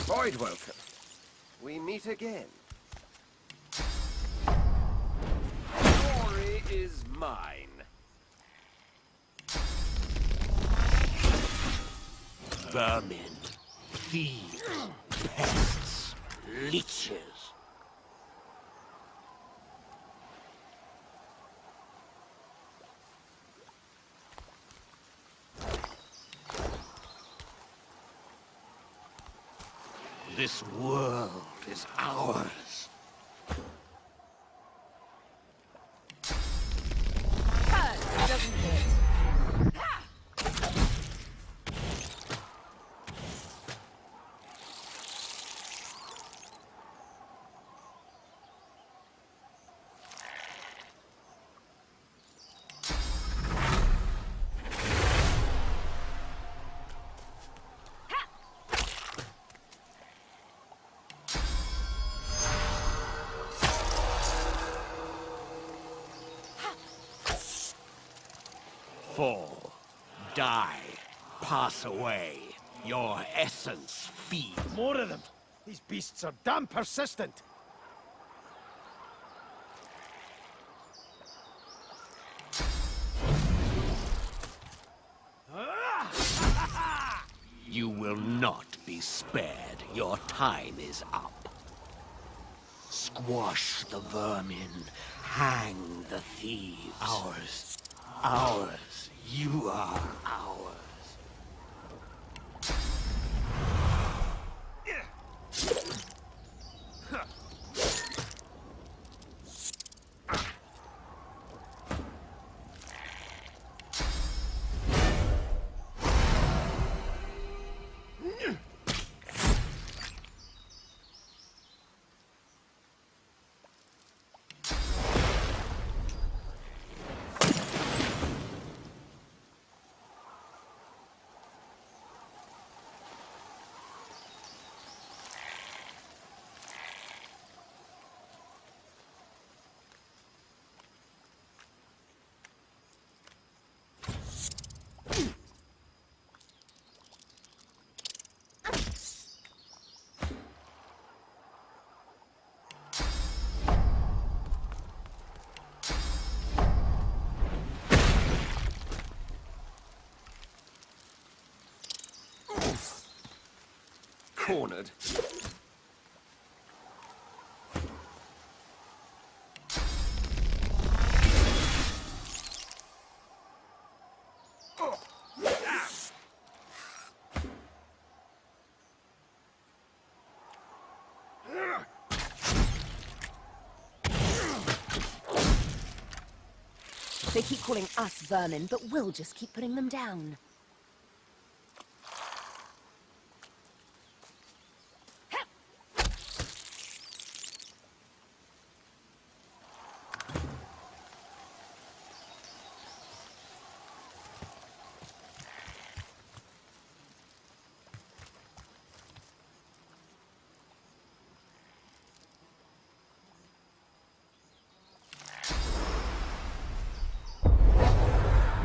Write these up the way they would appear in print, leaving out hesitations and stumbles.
Void welcome. We meet again. Glory is mine. Vermin, thieves, pests, leeches. This world is ours. Hurts, doesn't it? Fall, die, pass away. Your essence feed. More of them! These beasts are damn persistent! You will not be spared. Your time is up. Squash the vermin. Hang the thieves. Ours. Ours. You are ours. Cornered. They keep calling us vermin, but we'll just keep putting them down.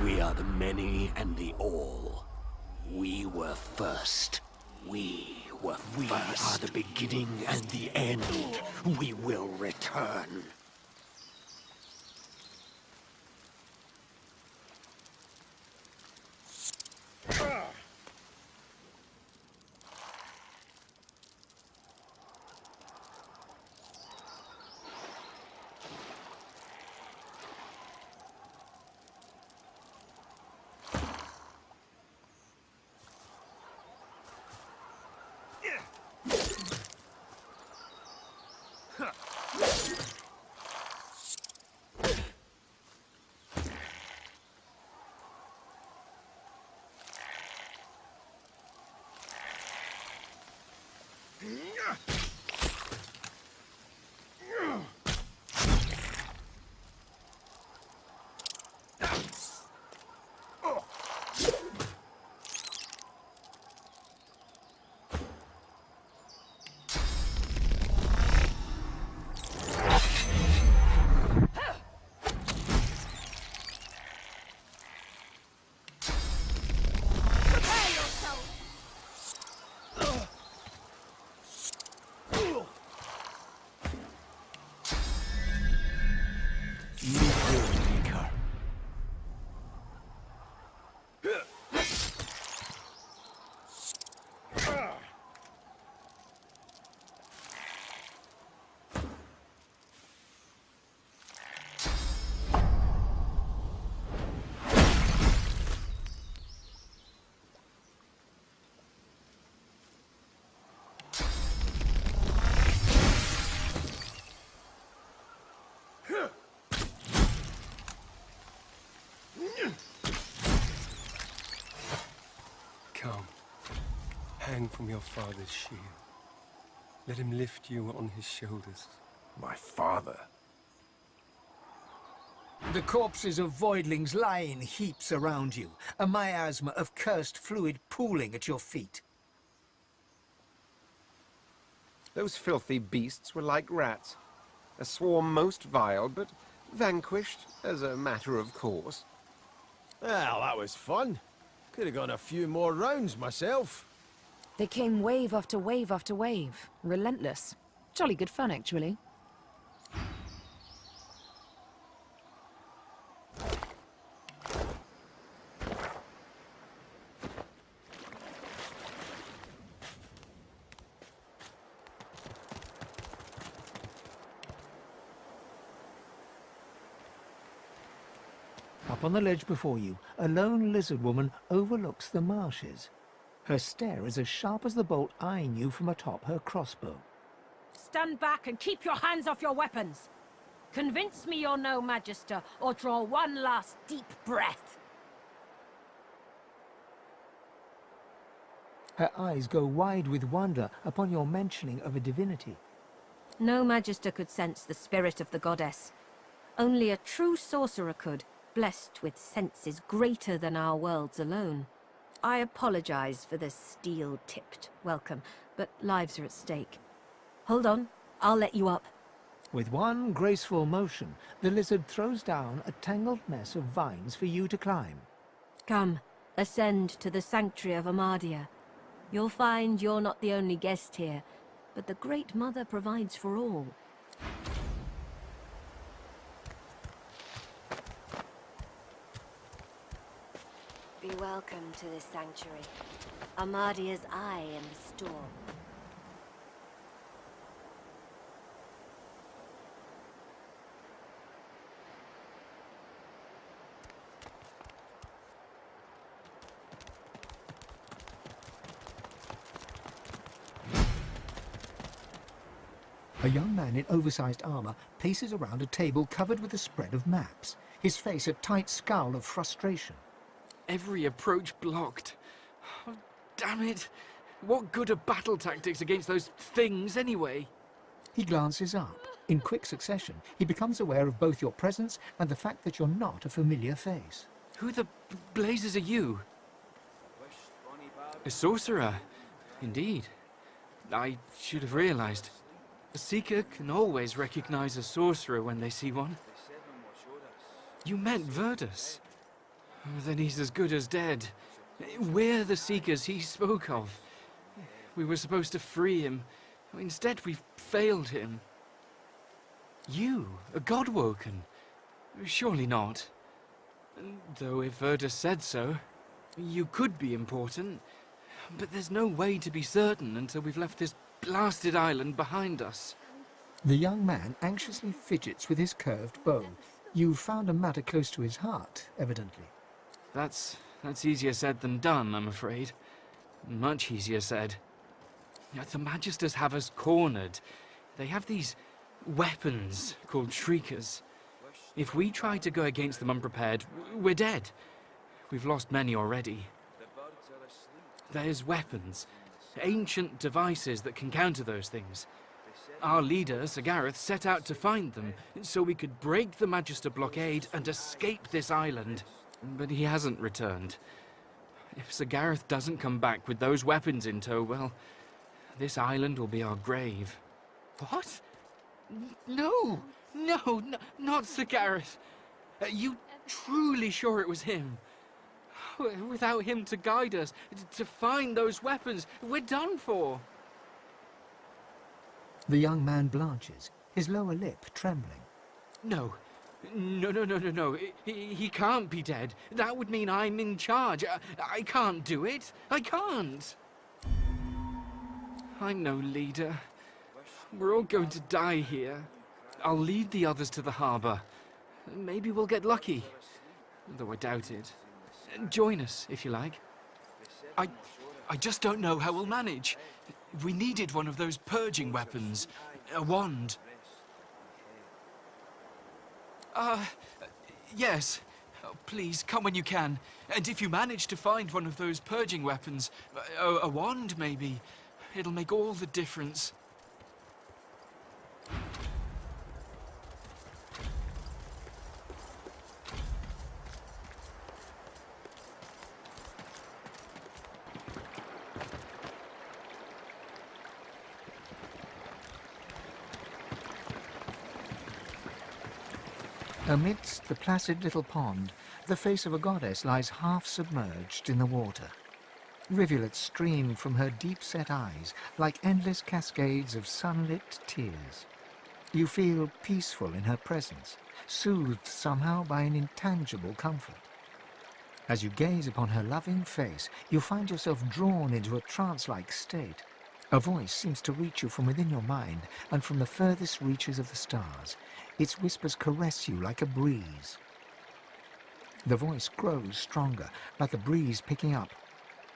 We are the many and the all. We were first. We were first. We are the beginning and the end. We will return. hang from your father's shield. Let him lift you on his shoulders. My father. The corpses of voidlings lie in heaps around you, a miasma of cursed fluid pooling at your feet. Those filthy beasts were like rats. A swarm most vile, but vanquished as a matter of course. Well, that was fun. Could have gone a few more rounds myself. They came wave after wave after wave. Relentless. Jolly good fun, actually. Up on the ledge before you, a lone lizard woman overlooks the marshes. Her stare is as sharp as the bolt eyeing you from atop her crossbow. Stand back and keep your hands off your weapons. Convince me you're no Magister, or draw one last deep breath. Her eyes go wide with wonder upon your mentioning of a divinity. No Magister could sense the spirit of the goddess. Only a true sorcerer could, blessed with senses greater than our worlds alone. I apologize for this steel-tipped welcome, but lives are at stake. Hold on, I'll let you up. With one graceful motion, the lizard throws down a tangled mess of vines for you to climb. Come, ascend to the sanctuary of Amadia. You'll find you're not the only guest here, but the Great Mother provides for all. Be welcome to this sanctuary. Amadia's eye in the storm. A young man in oversized armor paces around a table covered with a spread of maps, his face a tight scowl of frustration. Every approach blocked. Oh, damn it. What good are battle tactics against those things, anyway? He glances up. In quick succession, he becomes aware of both your presence and the fact that you're not a familiar face. Who the blazes are you? A sorcerer, indeed. I should have realized. A seeker can always recognize a sorcerer when they see one. You meant Verdus. Then he's as good as dead. We're the seekers he spoke of. We were supposed to free him. Instead, we've failed him. You, a Godwoken? Surely not. Though if Verdus said so, you could be important. But there's no way to be certain until we've left this blasted island behind us. The young man anxiously fidgets with his curved bow. You've found a matter close to his heart, evidently. That's easier said than done, I'm afraid. Much easier said. The Magisters have us cornered. They have these weapons called Shriekers. If we try to go against them unprepared, we're dead. We've lost many already. There's weapons, ancient devices that can counter those things. Our leader, Sir Gareth, set out to find them, so we could break the Magister blockade and escape this island. But he hasn't returned. If Sir Gareth doesn't come back with those weapons in tow, well, this island will be our grave. What? No, not Sir Gareth. You truly sure it was him? Without him to guide us, to find those weapons, we're done for. The young man blanches, his lower lip trembling. No. He can't be dead. That would mean I'm in charge. I can't do it. I can't. I'm no leader. We're all going to die here. I'll lead the others to the harbor. Maybe we'll get lucky. Though I doubt it. Join us, if you like. I just don't know how we'll manage. We needed one of those purging weapons. A wand. Yes. Oh, please, come when you can. And if you manage to find one of those purging weapons, a wand maybe, it'll make all the difference. Amidst the placid little pond, the face of a goddess lies half submerged in the water. Rivulets stream from her deep-set eyes like endless cascades of sunlit tears. You feel peaceful in her presence, soothed somehow by an intangible comfort. As you gaze upon her loving face, you find yourself drawn into a trance-like state. A voice seems to reach you from within your mind and from the furthest reaches of the stars. Its whispers caress you like a breeze. The voice grows stronger, like a breeze picking up.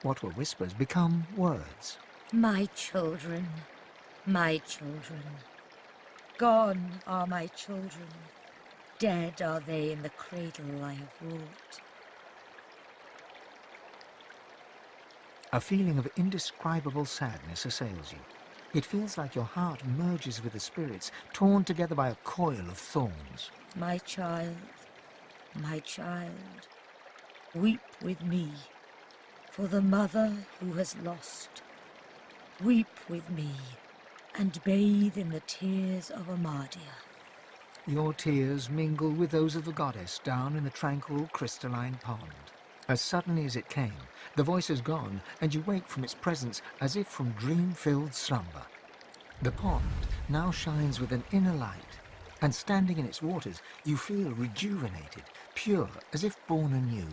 What were whispers become words. My children, my children. Gone are my children. Dead are they in the cradle I have wrought. A feeling of indescribable sadness assails you. It feels like your heart merges with the spirits, torn together by a coil of thorns. My child, weep with me for the mother who has lost. Weep with me and bathe in the tears of Amadia. Your tears mingle with those of the goddess down in the tranquil crystalline pond. As suddenly as it came, the voice is gone, and you wake from its presence as if from dream-filled slumber. The pond now shines with an inner light, and standing in its waters, you feel rejuvenated, pure, as if born anew.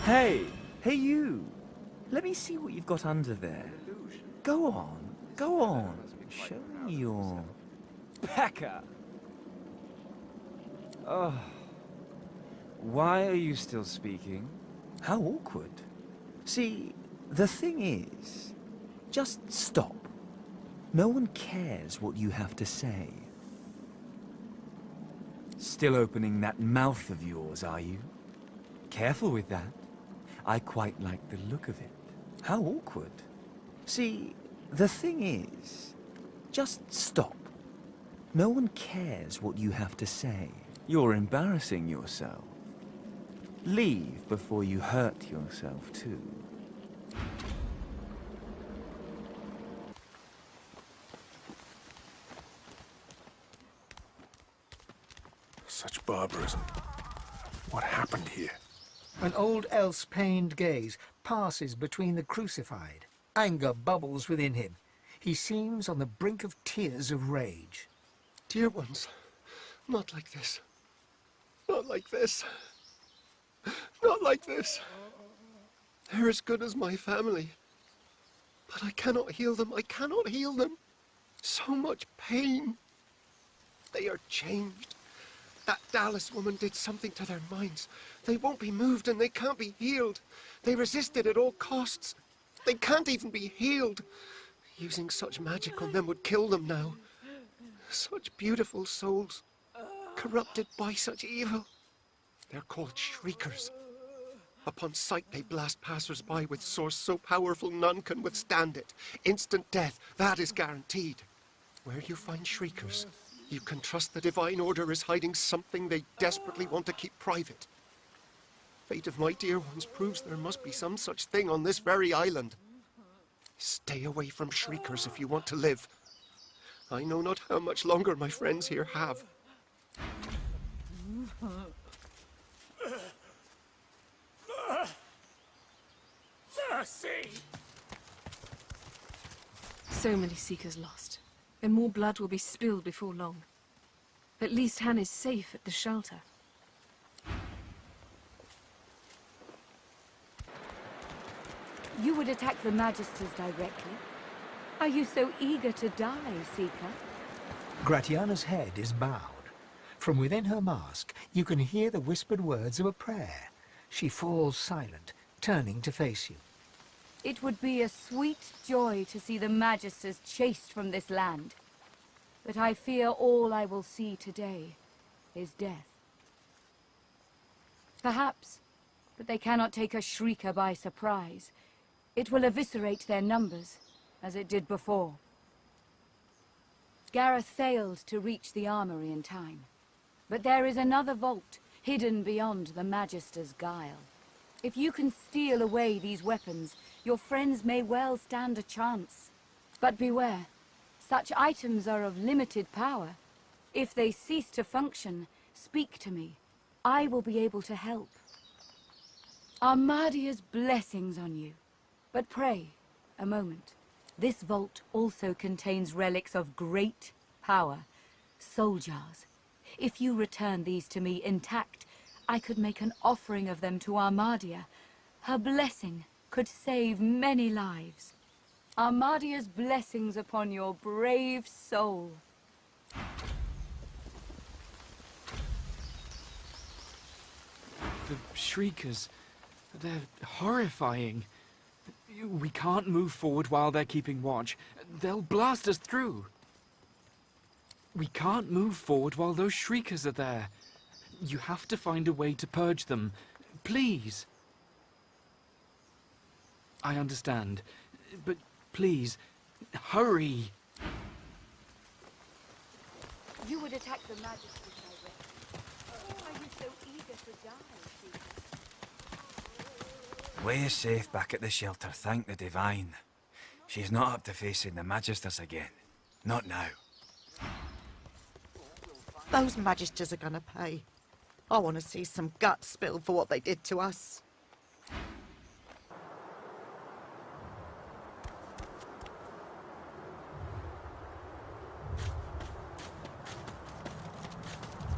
Hey! Hey you! Let me see what you've got under there. Go on, go on. Show me your... Pecker! Oh. Why are you still speaking? How awkward. See, the thing is, just stop. No one cares what you have to say. Still opening that mouth of yours, are you? Careful with that. I quite like the look of it. How awkward. See, the thing is, just stop. No one cares what you have to say. You're embarrassing yourself. Leave before you hurt yourself too. Such barbarism. What happened here? An old elf's pained gaze passes between the crucified. Anger bubbles within him. He seems on the brink of tears of rage. Dear ones, not like this. Not like this. Not like this. They're as good as my family. But I cannot heal them. I cannot heal them. So much pain. They are changed. That Dallas woman did something to their minds. They won't be moved and they can't be healed. They resisted at all costs. They can't even be healed. Using such magic on them would kill them now. Such beautiful souls, corrupted by such evil. They're called shriekers. Upon sight they blast passers-by with source so powerful none can withstand it. Instant death, that is guaranteed. Where you find shriekers, you can trust the Divine Order is hiding something they desperately want to keep private. Fate of my dear ones proves there must be some such thing on this very island. Stay away from shriekers if you want to live. I know not how much longer my friends here have. Mercy! So many Seekers lost, and more blood will be spilled before long. At least Han is safe at the shelter. You would attack the Magisters directly? Are you so eager to die, Seeker? Gratiana's head is bowed. From within her mask, you can hear the whispered words of a prayer. She falls silent, turning to face you. It would be a sweet joy to see the Magisters chased from this land. But I fear all I will see today is death. Perhaps, but they cannot take a Shrieker by surprise. It will eviscerate their numbers, as it did before. Gareth failed to reach the armory in time. But there is another vault, hidden beyond the Magister's guile. If you can steal away these weapons, your friends may well stand a chance. But beware, such items are of limited power. If they cease to function, speak to me. I will be able to help. Armadia's blessings on you. But pray, a moment. This vault also contains relics of great power, soul jars. If you return these to me intact, I could make an offering of them to Armadia. Her blessing could save many lives. Armadia's blessings upon your brave soul. The Shriekers, they're horrifying. We can't move forward while they're keeping watch. They'll blast us through. We can't move forward while those Shriekers are there. You have to find a way to purge them. Please. I understand. But please, hurry. You would attack the Magister directly. Are you so eager to die, Seeker? We're safe back at the shelter, thank the Divine. She's not up to facing the Magisters again. Not now. Those Magisters are gonna pay. I want to see some guts spilled for what they did to us.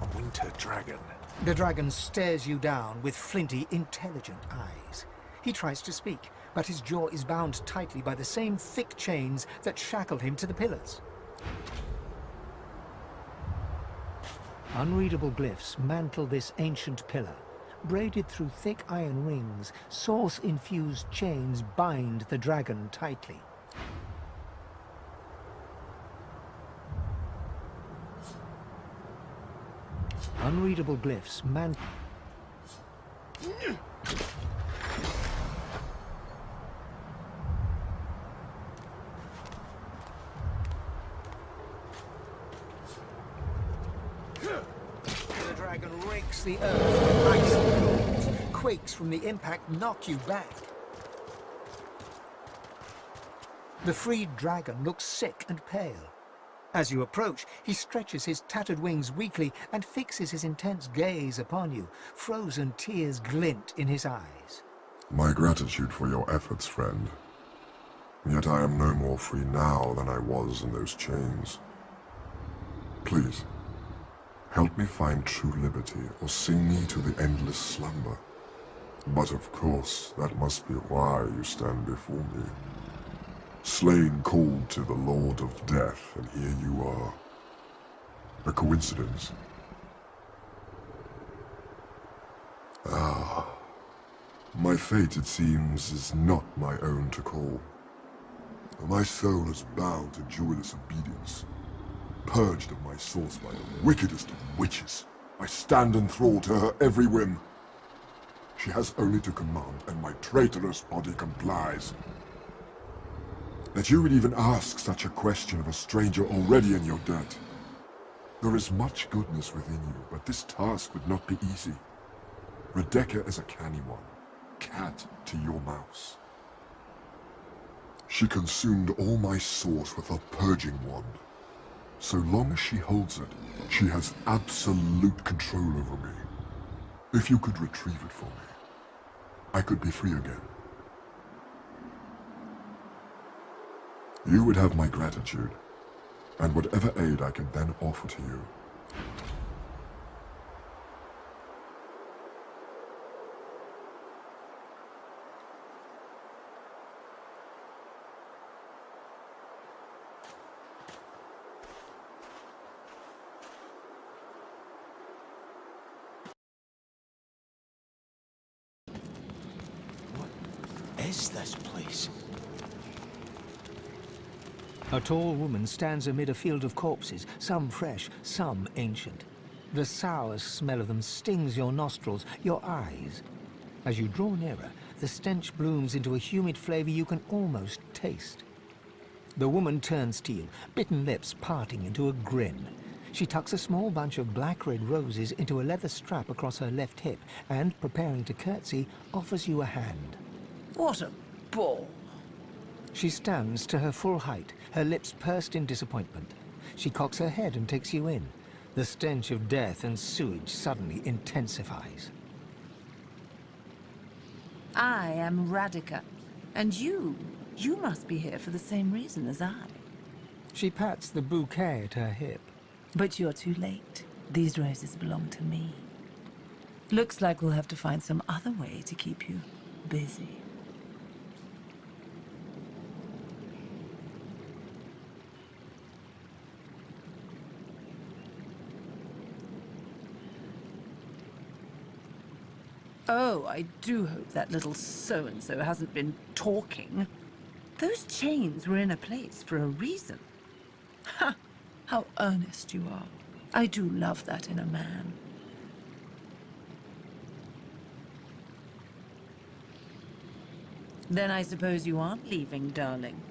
A winter dragon. The dragon stares you down with flinty, intelligent eyes. He tries to speak, but his jaw is bound tightly by the same thick chains that shackled him to the pillars. Unreadable glyphs mantle this ancient pillar. Braided through thick iron rings, source-infused chains bind the dragon tightly. Unreadable glyphs mantle... The dragon rakes the earth with icy claws. Quakes from the impact knock you back. The freed dragon looks sick and pale. As you approach, he stretches his tattered wings weakly and fixes his intense gaze upon you. Frozen tears glint in his eyes. My gratitude for your efforts, friend. Yet I am no more free now than I was in those chains. Please, help me find true liberty, or sing me to the endless slumber. But of course, that must be why you stand before me. Slain called to the Lord of Death, and here you are. A coincidence? Ah. My fate, it seems, is not my own to call. My soul is bound to joyless obedience. Purged of my source by the wickedest of witches, I stand enthralled to her every whim. She has only to command, and my traitorous body complies. That you would even ask such a question of a stranger already in your debt. There is much goodness within you, but this task would not be easy. Rebecca is a canny one, cat to your mouse. She consumed all my source with her purging wand. So long as she holds it, she has absolute control over me. If you could retrieve it for me, I could be free again. You would have my gratitude, and whatever aid I can then offer to you. is this place? A tall woman stands amid a field of corpses, some fresh, some ancient. The sour smell of them stings your nostrils, your eyes. As you draw nearer, the stench blooms into a humid flavor you can almost taste. The woman turns to you, bitten lips parting into a grin. She tucks a small bunch of black-red roses into a leather strap across her left hip and, preparing to curtsy, offers you a hand. What a ball! She stands to her full height, her lips pursed in disappointment. She cocks her head and takes you in. The stench of death and sewage suddenly intensifies. I am Radhika, and you must be here for the same reason as I. She pats the bouquet at her hip. But you're too late. These roses belong to me. Looks like we'll have to find some other way to keep you busy. Oh, I do hope that little so-and-so hasn't been talking. Those chains were in a place for a reason. Ha! How earnest you are. I do love that in a man. Then I suppose you aren't leaving, darling.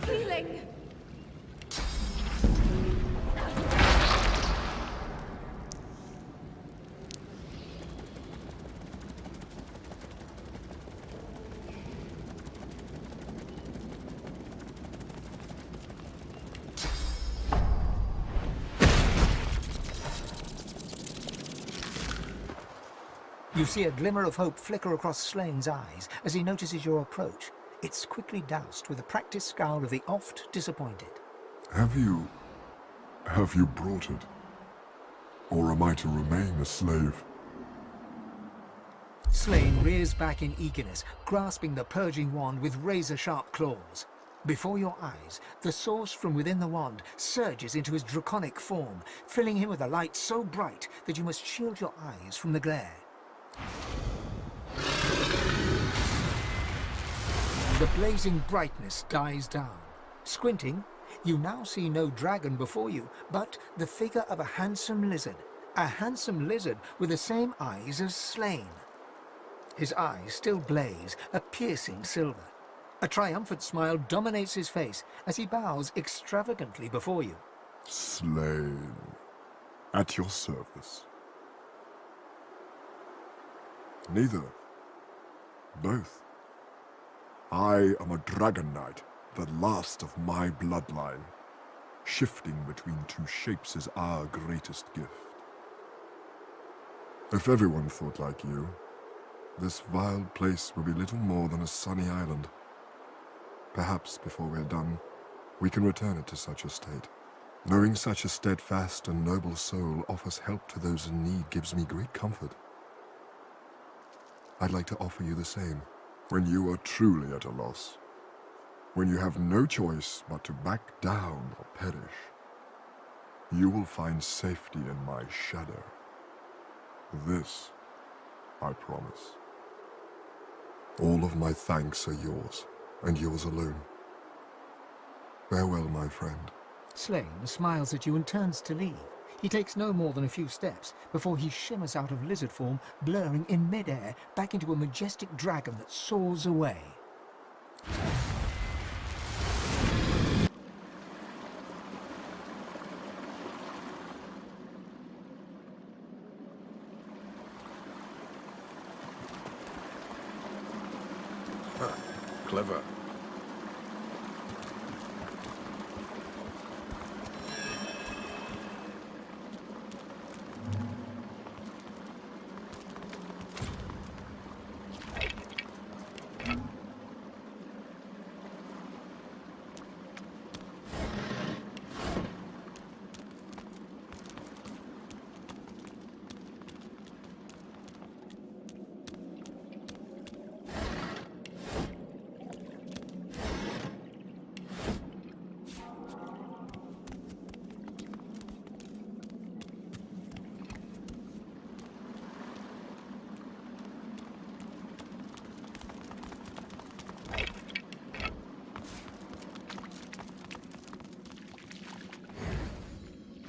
Healing! You see a glimmer of hope flicker across Slane's eyes as he notices your approach. It's quickly doused with a practiced scowl of the oft disappointed. Have you brought it? Or am I to remain a slave? Slane rears back in eagerness, grasping the purging wand with razor-sharp claws. Before your eyes, the source from within the wand surges into his draconic form, filling him with a light so bright that you must shield your eyes from the glare. The blazing brightness dies down. Squinting, you now see no dragon before you, but the figure of a handsome lizard. A handsome lizard with the same eyes as Slane. His eyes still blaze, a piercing silver. A triumphant smile dominates his face as he bows extravagantly before you. Slane, at your service. Neither. Both. I am a dragon knight, the last of my bloodline. Shifting between two shapes is our greatest gift. If everyone thought like you, this vile place will be little more than a sunny island. Perhaps before we're done, we can return it to such a state. Knowing such a steadfast and noble soul offers help to those in need gives me great comfort. I'd like to offer you the same. When you are truly at a loss, when you have no choice but to back down or perish, you will find safety in my shadow. This, I promise. All of my thanks are yours, and yours alone. Farewell, my friend. Slane smiles at you and turns to leave. He takes no more than a few steps before he shimmers out of lizard form, blurring in midair back into a majestic dragon that soars away. Clever.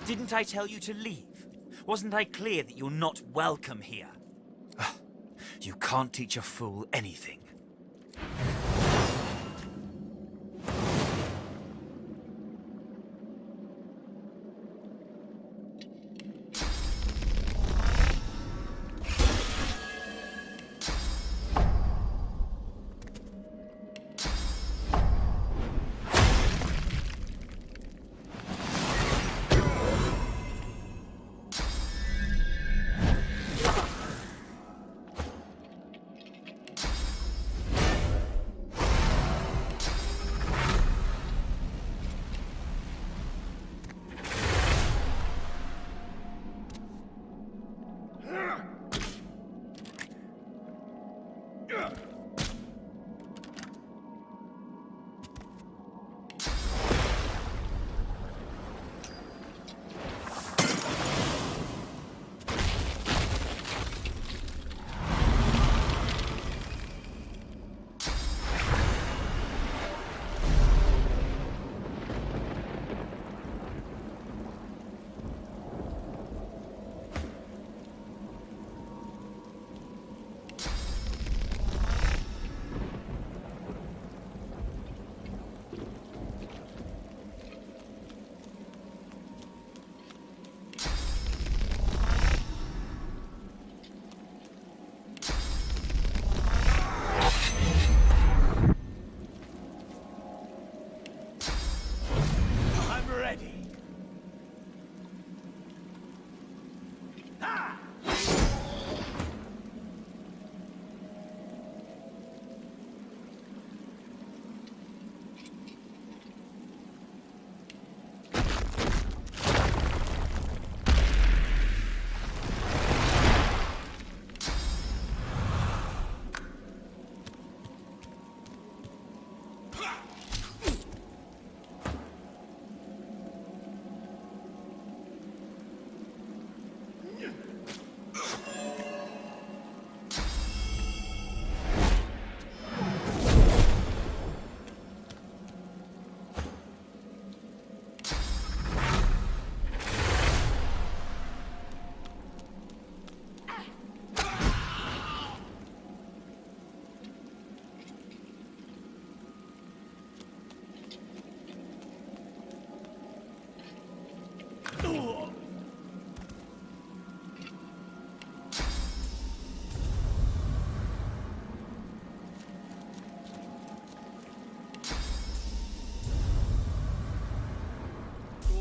Didn't I tell you to leave? Wasn't I clear that you're not welcome here? You can't teach a fool anything.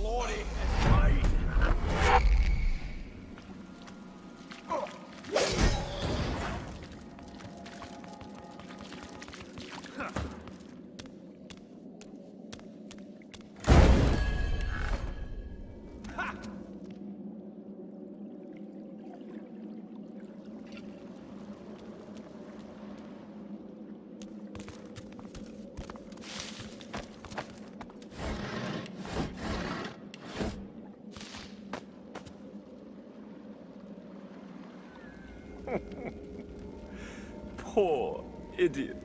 Glory is mine. Poor idiot.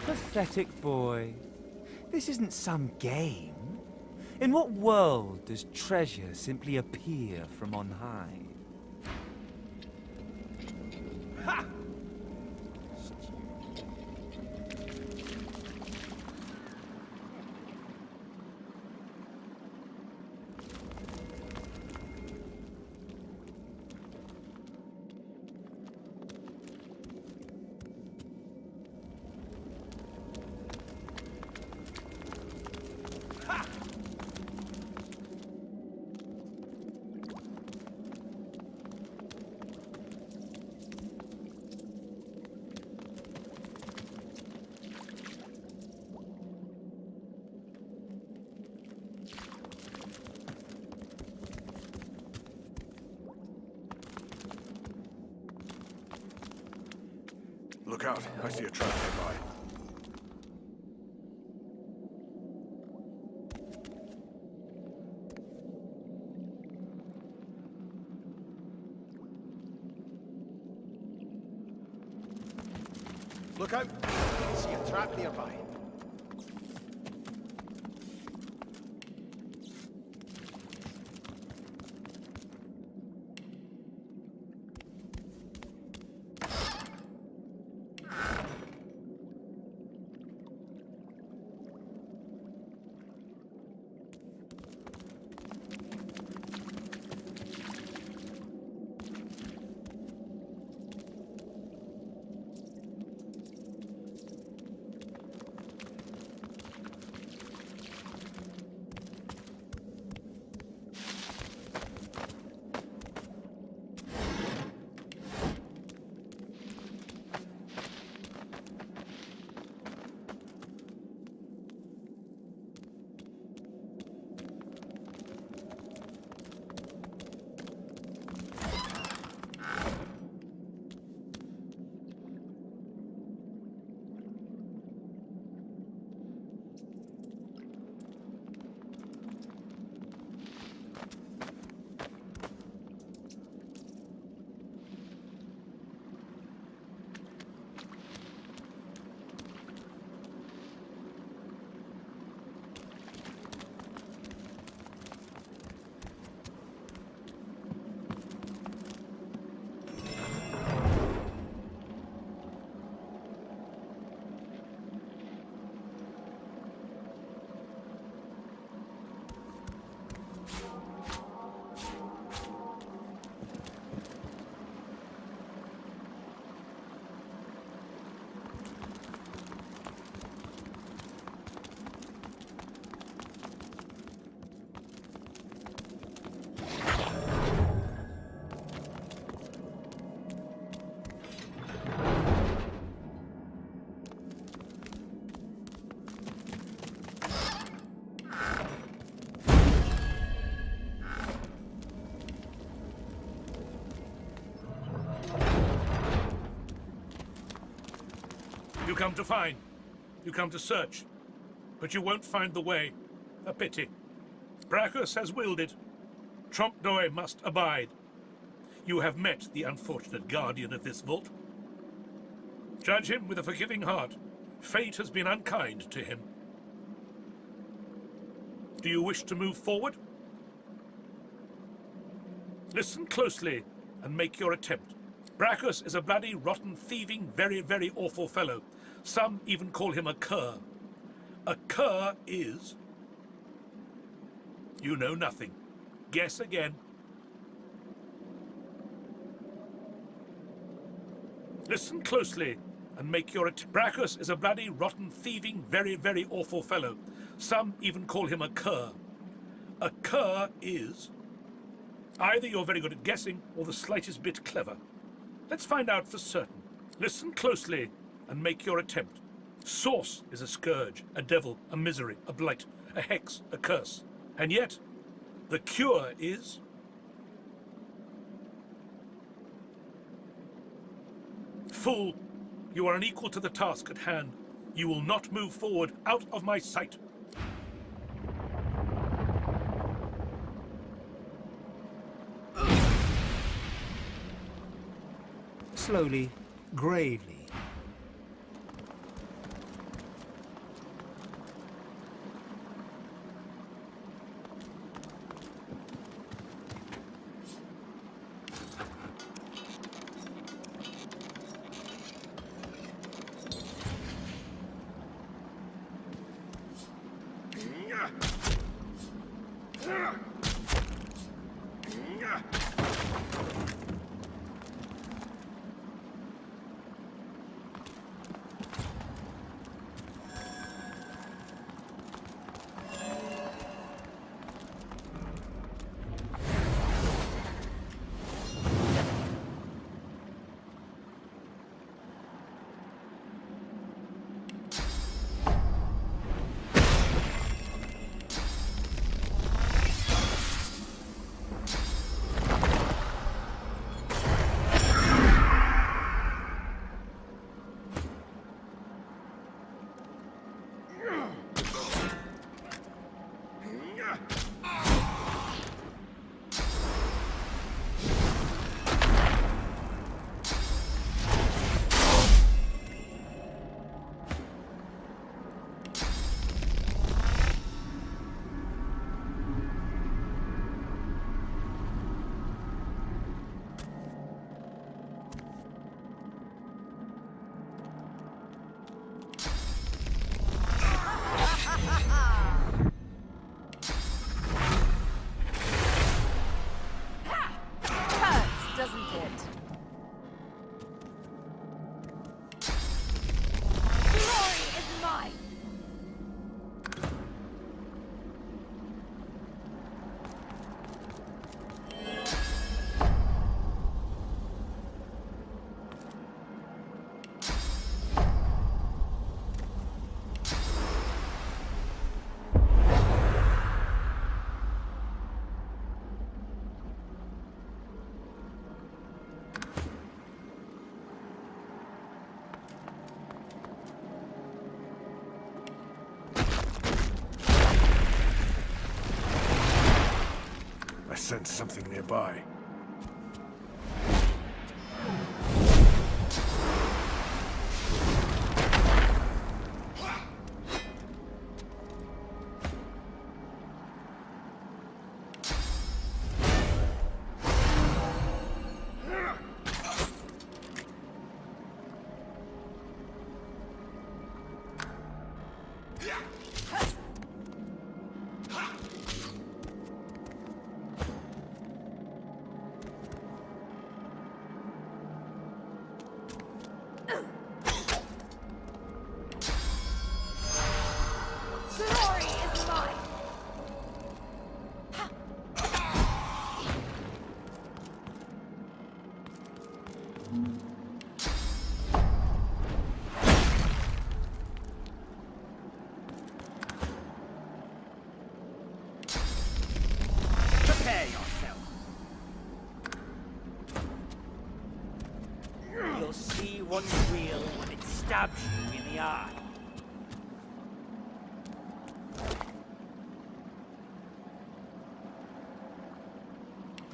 Pathetic boy. This isn't some game. In what world does treasure simply appear from on high? Look out, I see a trap nearby. Look out! I see a trap nearby. come to find. You come to search. But you won't find the way. A pity. Brachus has willed it. Trompe-l'oeil must abide. You have met the unfortunate guardian of this vault. Judge him with a forgiving heart. Fate has been unkind to him. Do you wish to move forward? Listen closely and make your attempt. Brachus is a bloody, rotten, thieving, very, very awful fellow. Some even call him a cur. A cur is... You know nothing. Guess again. Listen closely and make your attempt. Brachus is a bloody, rotten, thieving, very, very awful fellow. Some even call him a cur. A cur is... Either you're very good at guessing or the slightest bit clever. Let's find out for certain. Listen closely and make your attempt. Source is a scourge, a devil, a misery, a blight, a hex, a curse. And yet, the cure is... Fool, you are unequal to the task at hand. You will not move forward out of my sight. Slowly, gravely. I sense something nearby. stabs you in the eye.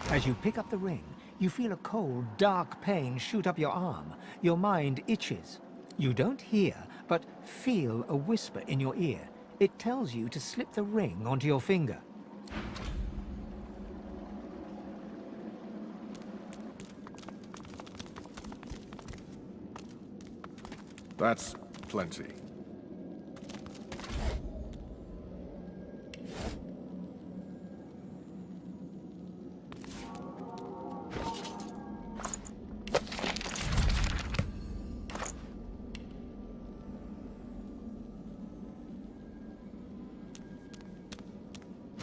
As you pick up the ring, you feel a cold, dark pain shoot up your arm. Your mind itches. You don't hear, but feel a whisper in your ear. It tells you to slip the ring onto your finger. That's plenty.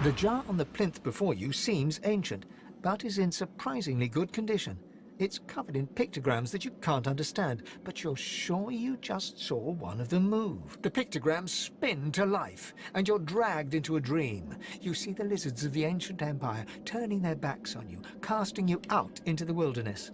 The jar on the plinth before you seems ancient, but is in surprisingly good condition. It's covered in pictograms that you can't understand, but you're sure you just saw one of them move. The pictograms spin to life, and you're dragged into a dream. You see the lizards of the ancient empire turning their backs on you, casting you out into the wilderness.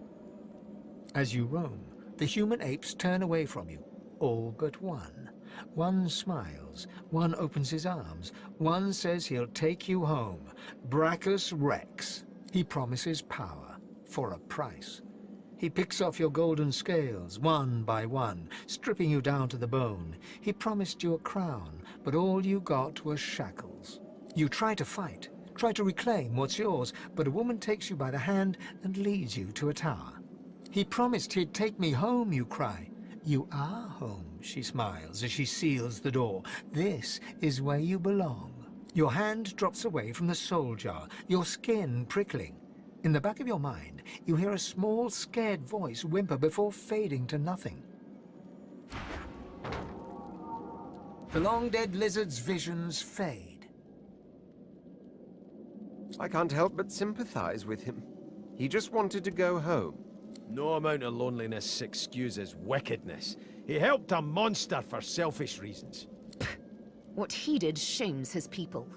As you roam, the human apes turn away from you, all but one. One smiles, one opens his arms, one says he'll take you home. Brachus Rex. He promises power, for a price. He picks off your golden scales, one by one, stripping you down to the bone. He promised you a crown, but all you got were shackles. You try to fight, try to reclaim what's yours, but a woman takes you by the hand and leads you to a tower. He promised he'd take me home, you cry. You are home, she smiles as she seals the door. This is where you belong. Your hand drops away from the soul jar, your skin prickling. In the back of your mind, you hear a small, scared voice whimper before fading to nothing. The long-dead lizard's visions fade. I can't help but sympathize with him. He just wanted to go home. No amount of loneliness excuses wickedness. He helped a monster for selfish reasons. What he did shames his people.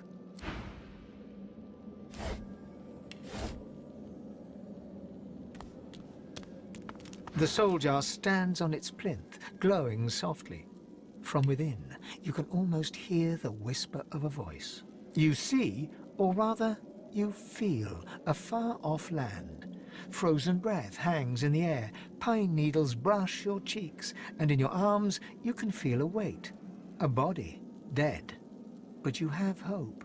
The soul jar stands on its plinth, glowing softly. From within, you can almost hear the whisper of a voice. You see, or rather, you feel, a far-off land. Frozen breath hangs in the air, pine needles brush your cheeks, and in your arms you can feel a weight. A body, dead. But you have hope.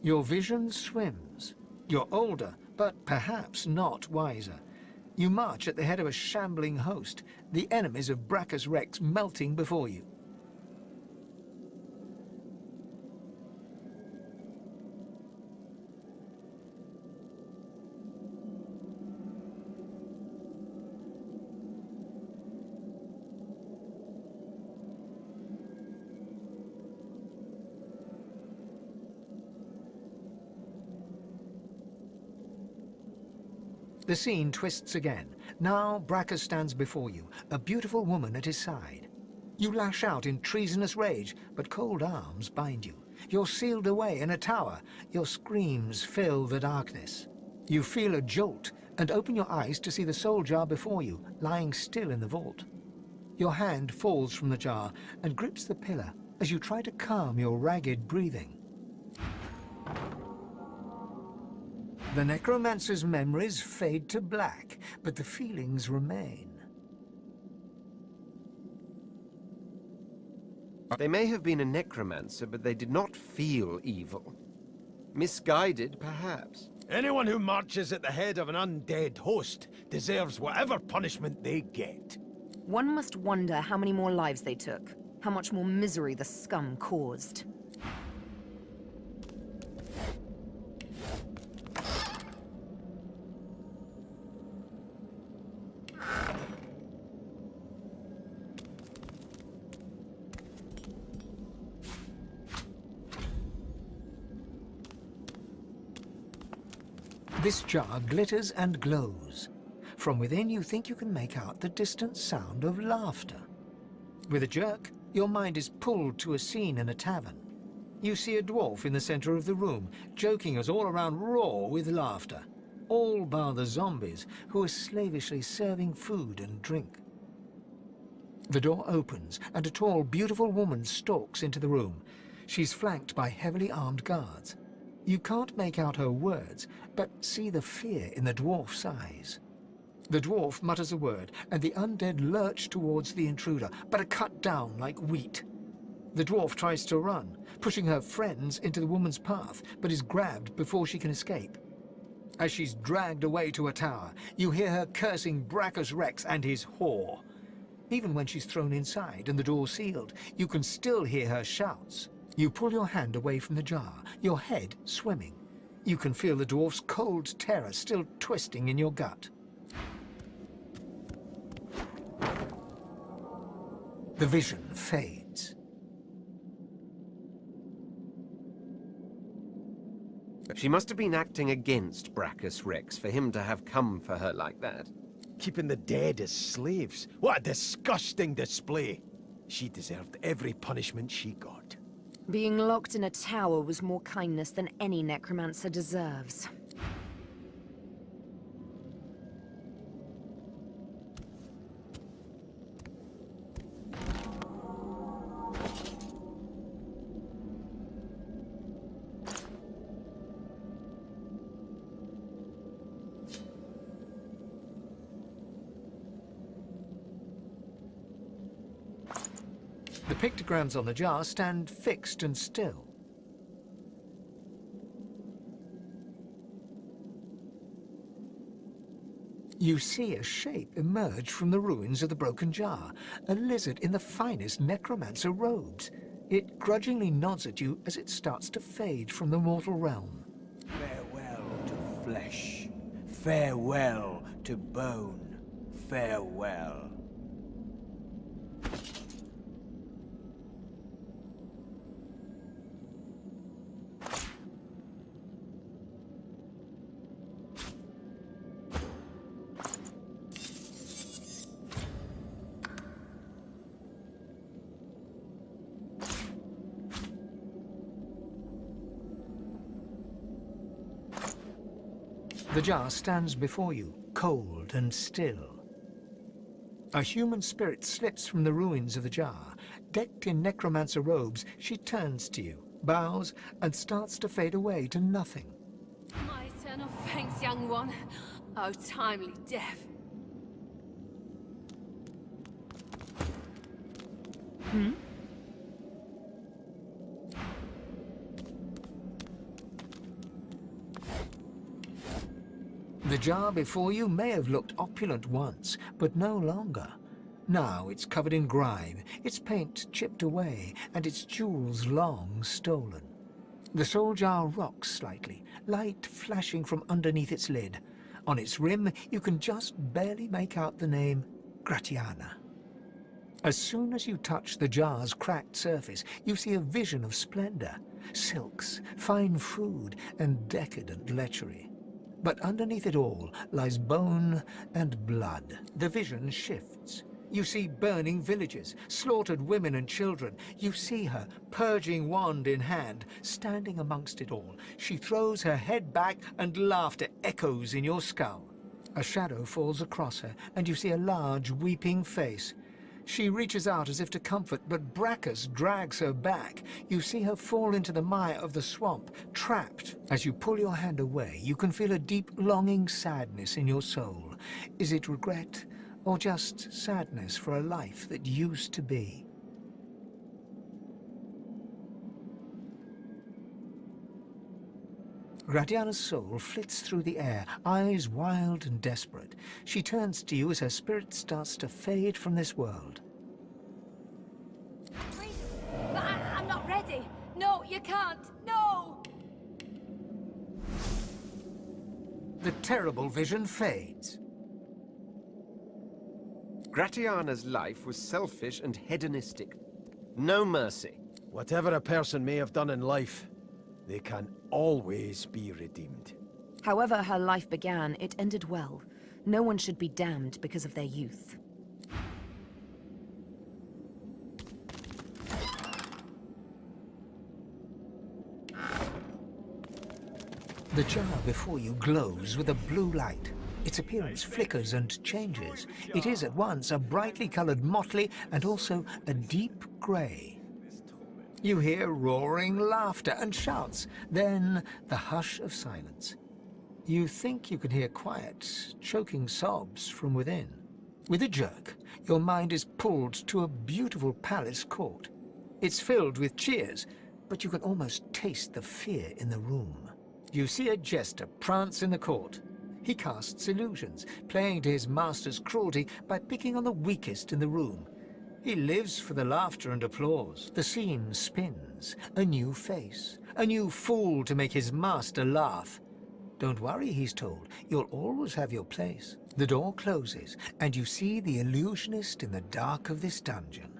Your vision swims. You're older, but perhaps not wiser. You march at the head of a shambling host, the enemies of Brachus Rex melting before you. The scene twists again. Now Brachus stands before you, a beautiful woman at his side. You lash out in treasonous rage, but cold arms bind you. You're sealed away in a tower. Your screams fill the darkness. You feel a jolt and open your eyes to see the soul jar before you, lying still in the vault. Your hand falls from the jar and grips the pillar as you try to calm your ragged breathing. The necromancer's memories fade to black, but the feelings remain. They may have been a necromancer, but they did not feel evil. Misguided, perhaps. Anyone who marches at the head of an undead host deserves whatever punishment they get. One must wonder how many more lives they took, how much more misery the scum caused. This jar glitters and glows. From within, you think you can make out the distant sound of laughter. With a jerk, your mind is pulled to a scene in a tavern. You see a dwarf in the center of the room, joking us all around roar with laughter. All bar the zombies, who are slavishly serving food and drink. The door opens, and a tall, beautiful woman stalks into the room. She's flanked by heavily armed guards. You can't make out her words, but see the fear in the dwarf's eyes. The dwarf mutters a word, and the undead lurch towards the intruder, but are cut down like wheat. The dwarf tries to run, pushing her friends into the woman's path, but is grabbed before she can escape. As she's dragged away to a tower, you hear her cursing Brachus Rex and his whore. Even when she's thrown inside and the door sealed, you can still hear her shouts. You pull your hand away from the jar, your head swimming. You can feel the dwarf's cold terror still twisting in your gut. The vision fades. She must have been acting against Brachus Rex for him to have come for her like that. Keeping the dead as slaves. What a disgusting display. She deserved every punishment she got. Being locked in a tower was more kindness than any necromancer deserves. The pictograms on the jar stand fixed and still. You see a shape emerge from the ruins of the broken jar, a lizard in the finest necromancer robes. It grudgingly nods at you as it starts to fade from the mortal realm. Farewell to flesh. Farewell to bone. Farewell. The jar stands before you, cold and still. A human spirit slips from the ruins of the jar. Decked in necromancer robes, she turns to you, bows, and starts to fade away to nothing. My eternal thanks, young one. Oh, timely death. Hmm? The jar before you may have looked opulent once, but no longer. Now it's covered in grime, its paint chipped away, and its jewels long stolen. The soul jar rocks slightly, light flashing from underneath its lid. On its rim, you can just barely make out the name Gratiana. As soon as you touch the jar's cracked surface, you see a vision of splendor, silks, fine food, and decadent lechery. But underneath it all lies bone and blood. The vision shifts. You see burning villages, slaughtered women and children. You see her, purging wand in hand, standing amongst it all. She throws her head back and laughter echoes in your skull. A shadow falls across her, and you see a large, weeping face. She reaches out as if to comfort, but Brachus drags her back. You see her fall into the mire of the swamp, trapped. As you pull your hand away, you can feel a deep, longing sadness in your soul. Is it regret, or just sadness for a life that used to be? Gratiana's soul flits through the air, eyes wild and desperate. She turns to you as her spirit starts to fade from this world. Please, but I'm not ready. No, you can't. No! The terrible vision fades. Gratiana's life was selfish and hedonistic. No mercy. Whatever a person may have done in life, they can always be redeemed. However her life began, it ended well. No one should be damned because of their youth. The jar before you glows with a blue light. Its appearance flickers and changes. It is at once a brightly coloured motley and also a deep grey. You hear roaring laughter and shouts, then the hush of silence. You think you can hear quiet, choking sobs from within. With a jerk, your mind is pulled to a beautiful palace court. It's filled with cheers, but you can almost taste the fear in the room. You see a jester prance in the court. He casts illusions, playing to his master's cruelty by picking on the weakest in the room. He lives for the laughter and applause. The scene spins. A new face. A new fool to make his master laugh. Don't worry, he's told. You'll always have your place. The door closes, and you see the illusionist in the dark of this dungeon.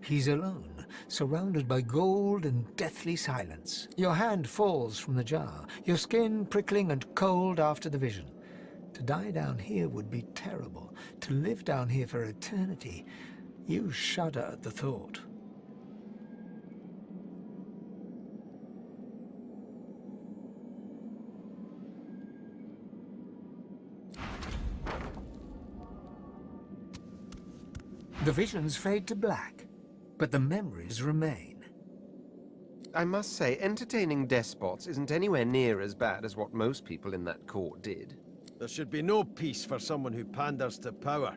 He's alone, surrounded by gold and deathly silence. Your hand falls from the jar, your skin prickling and cold after the vision. To die down here would be terrible. To live down here for eternity, you shudder at the thought. The visions fade to black, but the memories remain. I must say, entertaining despots isn't anywhere near as bad as what most people in that court did. There should be no peace for someone who panders to power.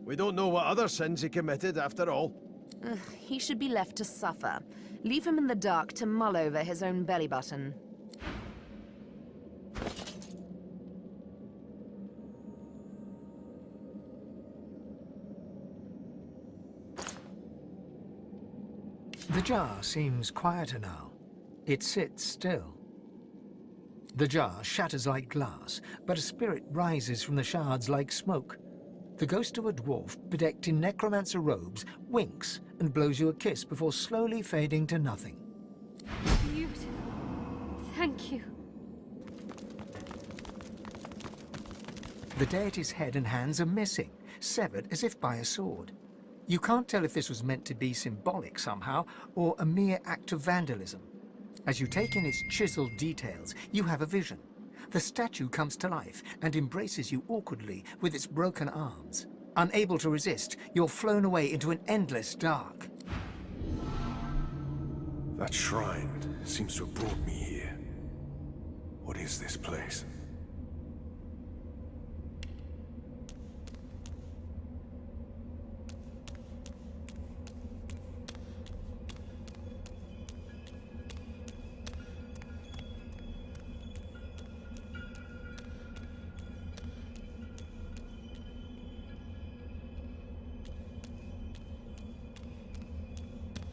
We don't know what other sins he committed, after all. He should be left to suffer. Leave him in the dark to mull over his own belly button. The jar seems quieter now. It sits still. The jar shatters like glass, but a spirit rises from the shards like smoke. The ghost of a dwarf, bedecked in necromancer robes, winks and blows you a kiss before slowly fading to nothing. Beautiful. Thank you. The deity's head and hands are missing, severed as if by a sword. You can't tell if this was meant to be symbolic somehow, or a mere act of vandalism. As you take in its chiseled details, you have a vision. The statue comes to life and embraces you awkwardly with its broken arms. Unable to resist, you're flown away into an endless dark. That shrine seems to have brought me here. What is this place?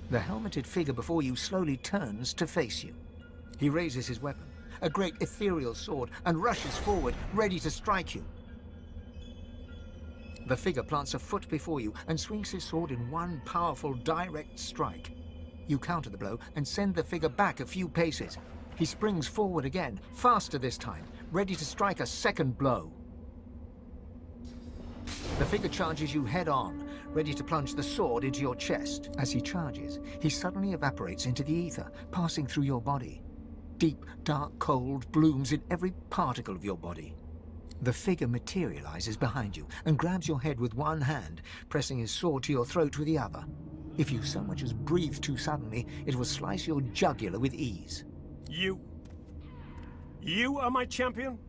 The helmeted figure before you slowly turns to face you. He raises his weapon, a great ethereal sword, and rushes forward, ready to strike you. The figure plants a foot before you and swings his sword in one powerful, direct strike. You counter the blow and send the figure back a few paces. He springs forward again, faster this time, ready to strike a second blow. The figure charges you head on, ready to plunge the sword into your chest. As he charges, he suddenly evaporates into the ether, passing through your body. Deep, dark cold blooms in every particle of your body. The figure materializes behind you and grabs your head with one hand, pressing his sword to your throat with the other. If you so much as breathe too suddenly, it will slice your jugular with ease. You are my champion?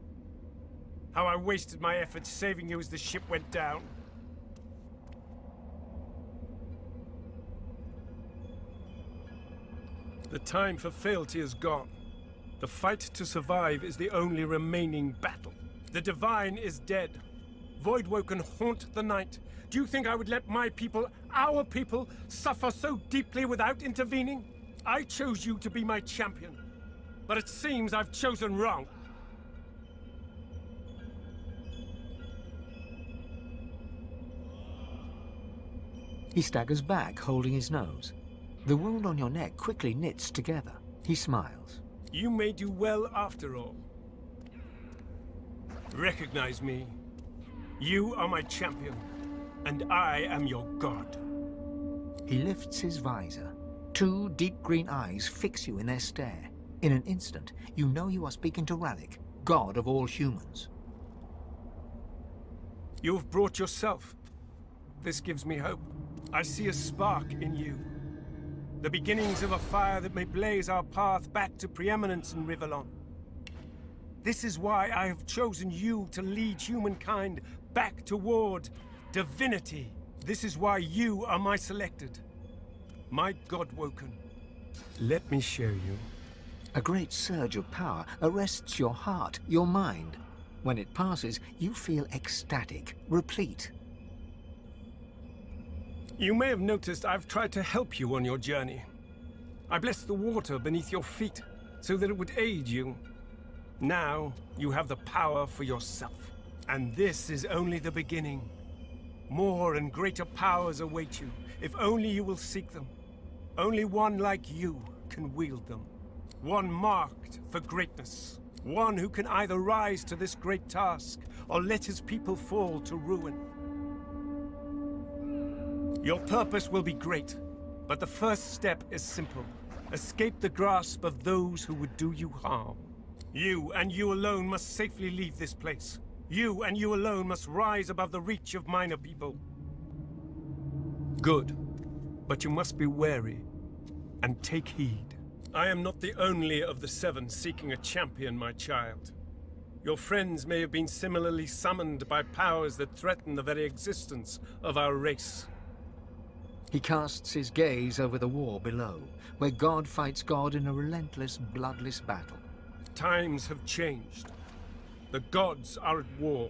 How I wasted my efforts saving you as the ship went down. The time for fealty is gone. The fight to survive is the only remaining battle. The divine is dead. Voidwoken haunt the night. Do you think I would let my people, our people, suffer so deeply without intervening? I chose you to be my champion, but it seems I've chosen wrong. He staggers back, holding his nose. The wound on your neck quickly knits together. He smiles. You may do well after all. Recognize me. You are my champion, and I am your god. He lifts his visor. Two deep green eyes fix you in their stare. In an instant, you know you are speaking to Ralik, god of all humans. You have brought yourself. This gives me hope. I see a spark in you. The beginnings of a fire that may blaze our path back to preeminence in Rivellon. This is why I have chosen you to lead humankind back toward divinity. This is why you are my selected. My Godwoken. Let me show you. A great surge of power arrests your heart, your mind. When it passes, you feel ecstatic, replete. You may have noticed I've tried to help you on your journey. I blessed the water beneath your feet so that it would aid you. Now, you have the power for yourself. And this is only the beginning. More and greater powers await you, if only you will seek them. Only one like you can wield them. One marked for greatness. One who can either rise to this great task, or let his people fall to ruin. Your purpose will be great, but the first step is simple. Escape the grasp of those who would do you harm. You and you alone must safely leave this place. You and you alone must rise above the reach of minor people. Good, but you must be wary and take heed. I am not the only of the seven seeking a champion, my child. Your friends may have been similarly summoned by powers that threaten the very existence of our race. He casts his gaze over the war below, where God fights God in a relentless, bloodless battle. Times have changed. The gods are at war.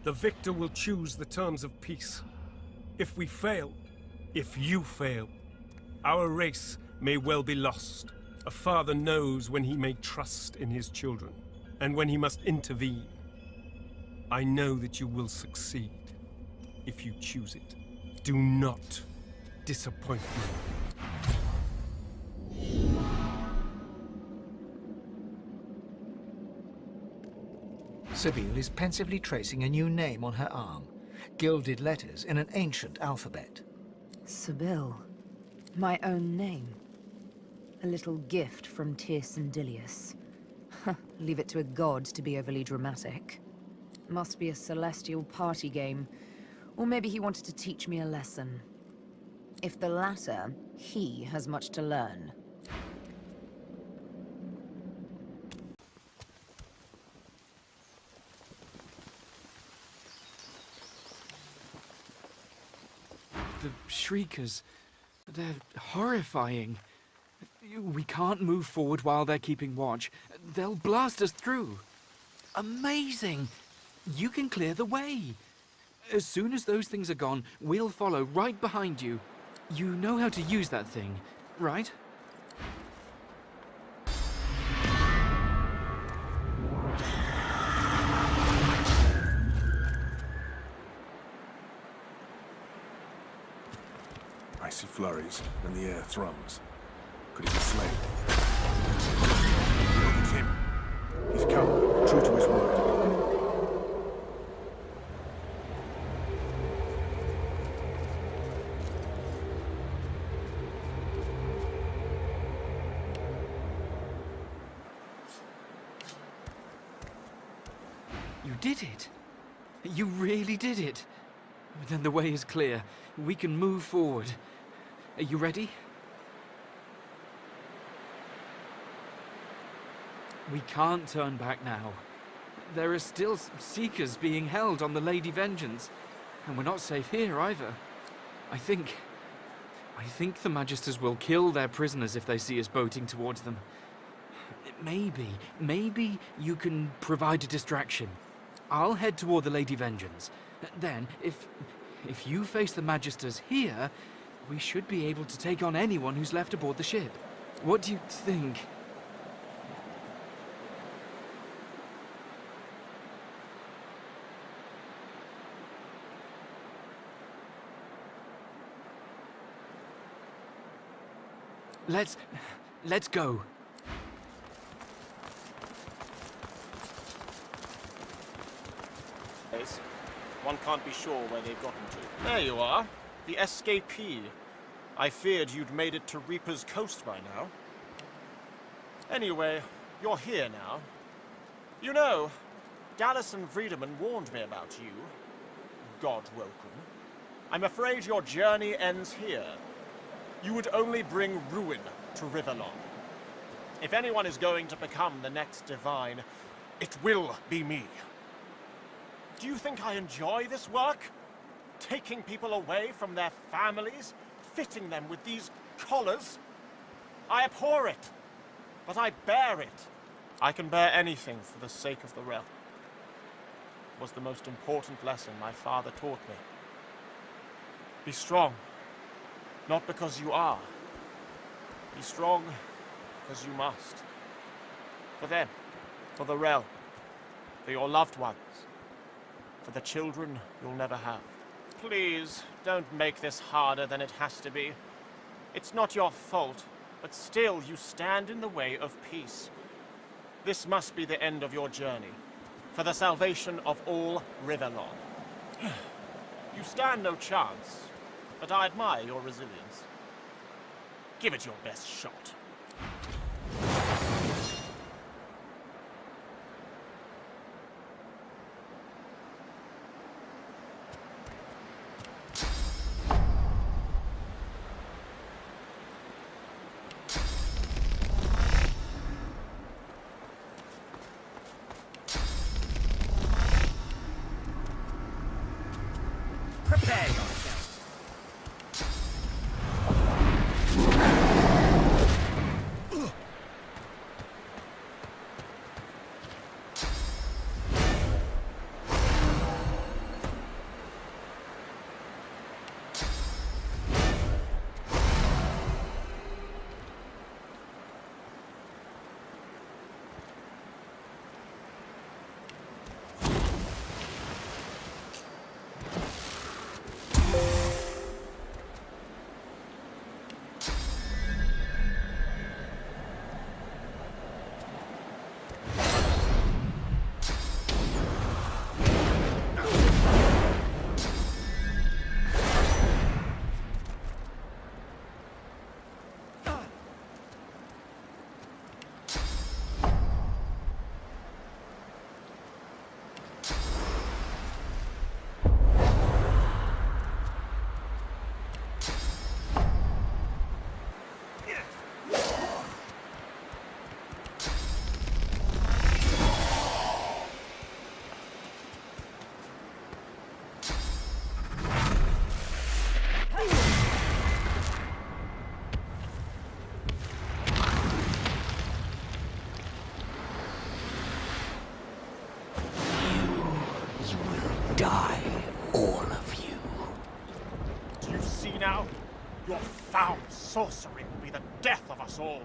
The victor will choose the terms of peace. If we fail, if you fail, our race may well be lost. A father knows when he may trust in his children, and when he must intervene. I know that you will succeed, if you choose it. Do not disappoint me. Sibyl is pensively tracing a new name on her arm, gilded letters in an ancient alphabet. Sibyl. My own name. A little gift from Tirsen Dilius. Leave it to a god to be overly dramatic. Must be a celestial party game. Or maybe he wanted to teach me a lesson. If the latter, he has much to learn. The Shriekers, they're horrifying. We can't move forward while they're keeping watch. They'll blast us through. Amazing! You can clear the way. As soon as those things are gone, we'll follow right behind you. You know how to use that thing, right? I see flurries, and the air thrums. Could he be slain? It's him. He's come, true to his word. You did it. You really did it. Then the way is clear. We can move forward. Are you ready? We can't turn back now. There are still Seekers being held on the Lady Vengeance, and we're not safe here either. I think the Magisters will kill their prisoners if they see us boating towards them. Maybe you can provide a distraction. I'll head toward the Lady Vengeance. Then, if you face the Magisters here, we should be able to take on anyone who's left aboard the ship. What do you think? Let's go. One can't be sure where they've gotten to. There you are. The escapee. I feared you'd made it to Reaper's Coast by now. Anyway, you're here now. You know, Dallas and Friedemann warned me about you. God-woken. I'm afraid your journey ends here. You would only bring ruin to Rivellon. If anyone is going to become the next divine, it will be me. Do you think I enjoy this work? Taking people away from their families, fitting them with these collars? I abhor it, but I bear it. I can bear anything for the sake of the realm. It was the most important lesson my father taught me. Be strong, not because you are. Be strong because you must. For them, for the realm, for your loved ones, for the children you'll never have. Please, don't make this harder than it has to be. It's not your fault, but still you stand in the way of peace. This must be the end of your journey, for the salvation of all Rivellon. You stand no chance, but I admire your resilience. Give it your best shot. Prepare yourself. Die, all of you. Do you see now? Your foul sorcery will be the death of us all.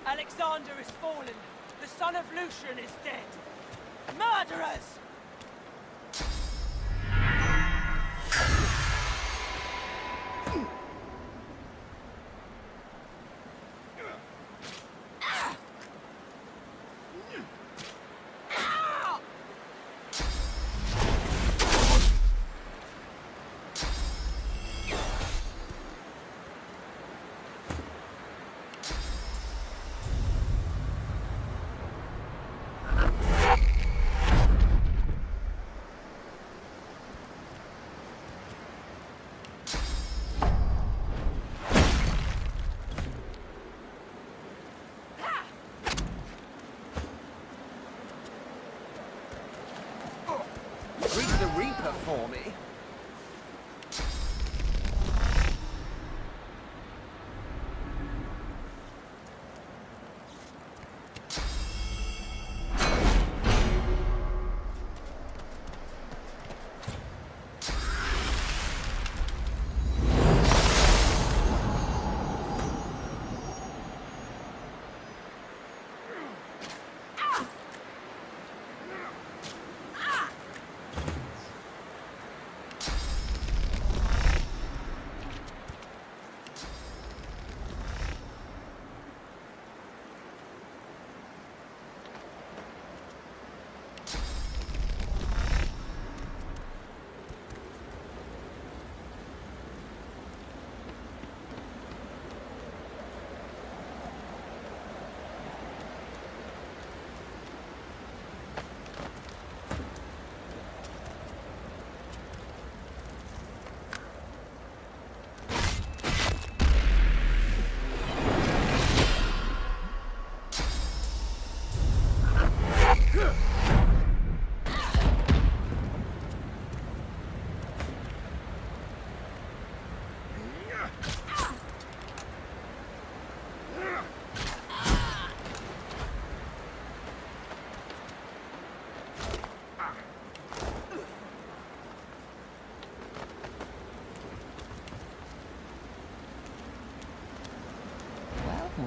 Alexander is fallen. The son of Lucian is dead. Murderers! me.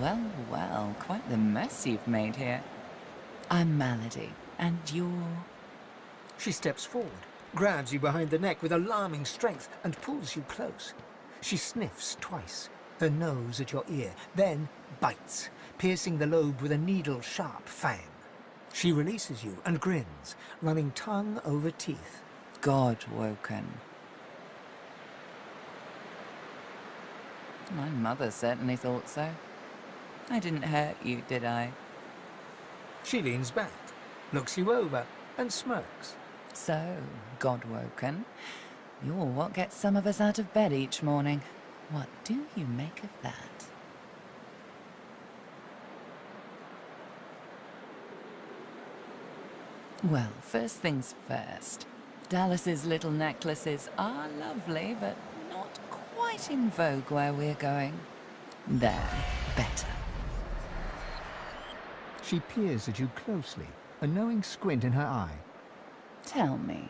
Well, well, quite the mess you've made here. I'm Malady, and you're... She steps forward, grabs you behind the neck with alarming strength, and pulls you close. She sniffs twice, her nose at your ear, then bites, piercing the lobe with a needle-sharp fang. She releases you and grins, running tongue over teeth. God-woken. My mother certainly thought so. I didn't hurt you, did I? She leans back, looks you over, and smirks. So, God-woken, you're what gets some of us out of bed each morning. What do you make of that? Well, first things first. Dallas's little necklaces are lovely, but not quite in vogue where we're going. There, better. She peers at you closely, a knowing squint in her eye. Tell me,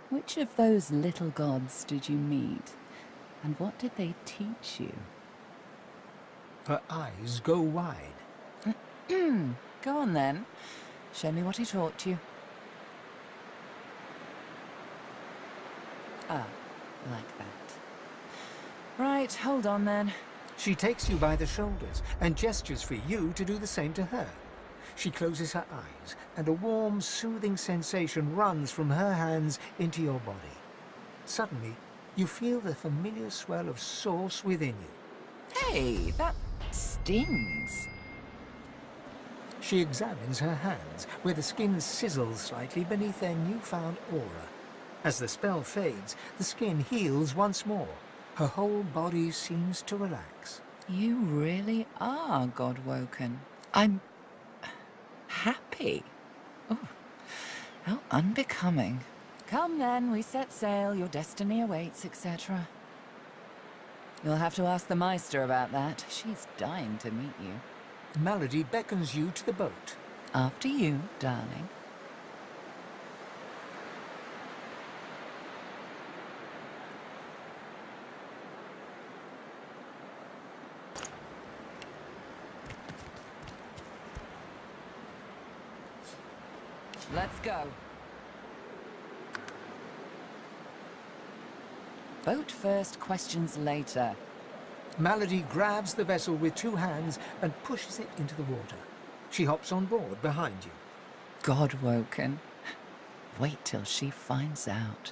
which of those little gods did you meet? And what did they teach you? Her eyes go wide. Go on then. Show me what he taught you. Ah, like that. Right, hold on then. She takes you by the shoulders and gestures for you to do the same to her. She closes her eyes, and a warm, soothing sensation runs from her hands into your body. Suddenly, you feel the familiar swell of source within you. Hey, that stings. She examines her hands, where the skin sizzles slightly beneath their newfound aura. As the spell fades, the skin heals once more. Her whole body seems to relax. You really are God-woken. I'm... happy. Oh, how unbecoming. Come then, we set sail, your destiny awaits, etc. You'll have to ask the Meister about that. She's dying to meet you. Malady beckons you to the boat. After you, darling. Let's go. Boat first, questions later. Malady grabs the vessel with two hands and pushes it into the water. She hops on board behind you. God-woken. Wait till she finds out.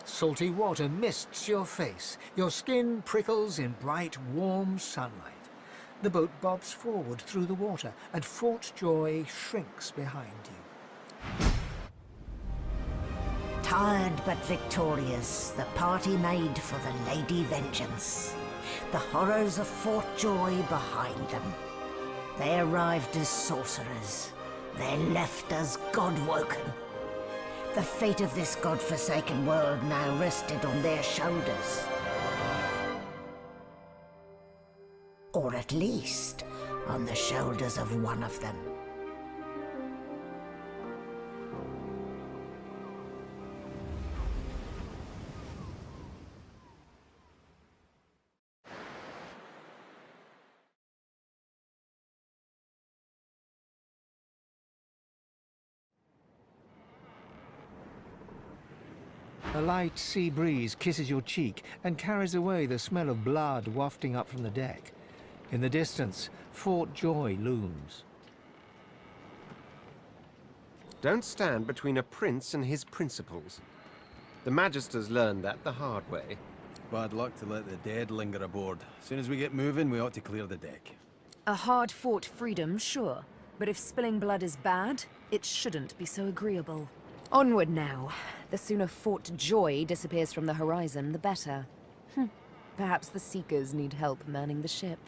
Salty water mists your face. Your skin prickles in bright, warm sunlight. The boat bobs forward through the water, and Fort Joy shrinks behind you. Tired but victorious, the party made for the Lady Vengeance. The horrors of Fort Joy behind them. They arrived as sorcerers. They left as God-woken. The fate of this godforsaken world now rested on their shoulders. Or at least, on the shoulders of one of them. A light sea breeze kisses your cheek and carries away the smell of blood wafting up from the deck. In the distance, Fort Joy looms. Don't stand between a prince and his principles. The Magisters learned that the hard way. Bad luck to let the dead linger aboard. As soon as we get moving, we ought to clear the deck. A hard-fought freedom, sure. But if spilling blood is bad, it shouldn't be so agreeable. Onward now. The sooner Fort Joy disappears from the horizon, the better. Perhaps the Seekers need help manning the ship.